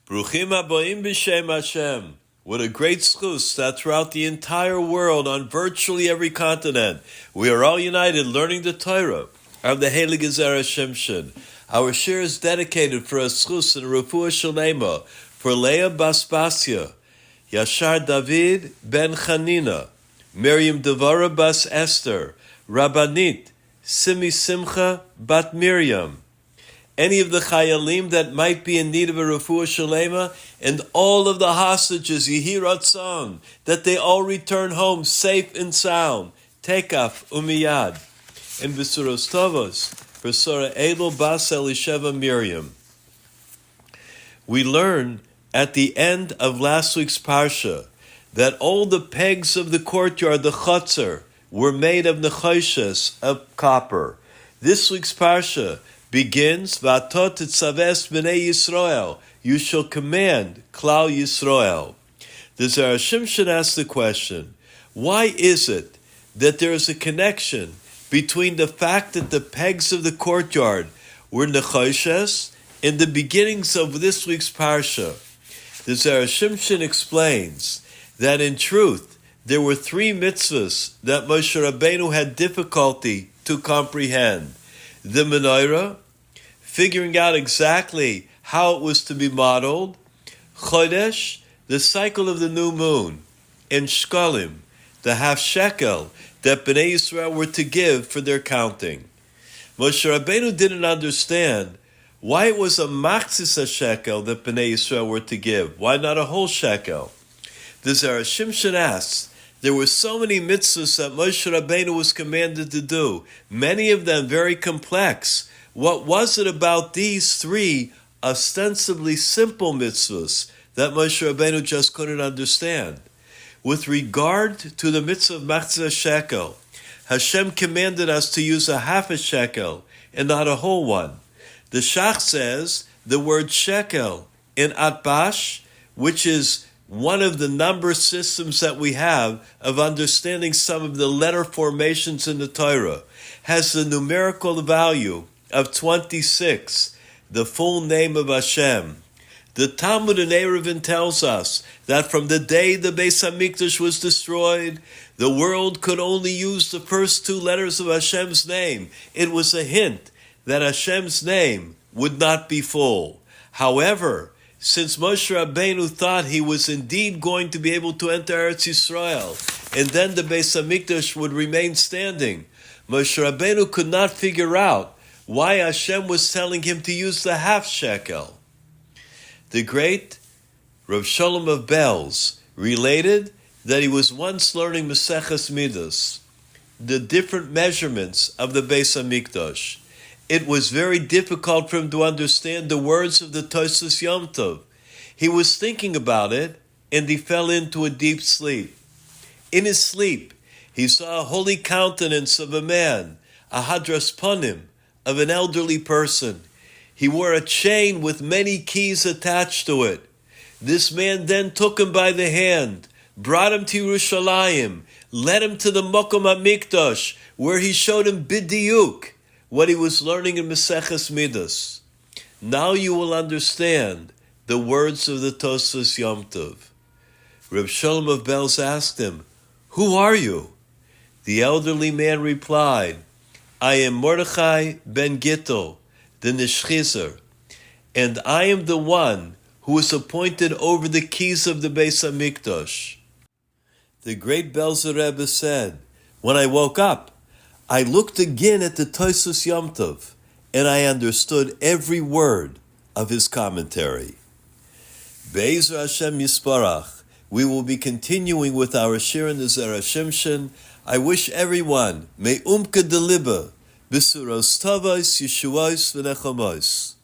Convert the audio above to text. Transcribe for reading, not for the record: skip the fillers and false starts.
Bruchim haboim b'shem Hashem. What a great schus that throughout the entire world, on virtually every continent, we are all united learning the Torah of the Heilige Zera Shimshon. Our shir is dedicated for a schus and a refuah shalema for Leah Bas Basia, Yashar David ben Chanina, Miriam Devara Bas Esther, Rabbanit, Simi Simcha Bat Miriam, any of the chayalim that might be in need of a refuah shalema, and all of the hostages, Yehi Ratzon, that they all return home safe and sound. Tekaf umiyad. And B'suros Tovos, for Surah Elul Bas Elisheva Miriam. We learn at the end of last week's Parsha that all the pegs of the courtyard, the chutzner, were made of nechoshes, of copper. This week's Parsha begins, V'ato Tetzaveh b'nei Yisrael, you shall command Klal Yisrael. The Zera Shimshon asks the question, why is it that there is a connection between the fact that the pegs of the courtyard were nechoshes in the beginnings of this week's Parsha? The Zera Shimshon explains that in truth, there were three mitzvahs that Moshe Rabbeinu had difficulty to comprehend. The menorah, figuring out exactly how it was to be modeled, Chodesh, the cycle of the new moon, and Shkalim, the half shekel that Bnei Yisrael were to give for their counting. Moshe Rabbeinu didn't understand why it was a machzis shekel that Bnei Yisrael were to give. Why not a whole shekel? The Zera Shimshon asks, there were so many mitzvahs that Moshe Rabbeinu was commanded to do, many of them very complex. What was it about these three ostensibly simple mitzvahs that Moshe Rabbeinu just couldn't understand? With regard to the mitzvah of machzah shekel, Hashem commanded us to use a half a shekel and not a whole one. The Shach says the word shekel in Atbash, which is one of the number systems that we have of understanding some of the letter formations in the Torah, has the numerical value of 26, the full name of Hashem. The Talmud in Eruvin tells us that from the day the Beis HaMikdash was destroyed, the world could only use the first two letters of Hashem's name. It was a hint that Hashem's name would not be full. However, since Moshe Rabbeinu thought he was indeed going to be able to enter Eretz Yisrael, and then the Beis HaMikdash would remain standing, Moshe Rabbeinu could not figure out why Hashem was telling him to use the half shekel. The great Rav Shalom of Belz related that he was once learning Maseches Midas, the different measurements of the Beis HaMikdash. It was very difficult for him to understand the words of the Tosfos Yom Tov. He was thinking about it, and he fell into a deep sleep. In his sleep, he saw a holy countenance of a man, a hadras panim, of an elderly person. He wore a chain with many keys attached to it. This man then took him by the hand, brought him to Yerushalayim, led him to the Mokom HaMikdash, where he showed him bidiyuk what he was learning in Maseches Midas. Now you will understand the words of the Tosfos Yom Tov. Reb Shalom of Belz asked him, "Who are you?" The elderly man replied, "I am Mordechai ben Gittel, the Nishchizer, and I am the one who is appointed over the keys of the Beis HaMikdash." The great Belzer Rebbe said, "When I woke up, I looked again at the Tosfos Yom Tov, and I understood every word of his commentary." Be'ezer Hashem Yisparach, we will be continuing with our shir in the Zera Shimshon. I wish everyone, me'umka de liba, b'suros tavos, yeshuos, v'nechamos.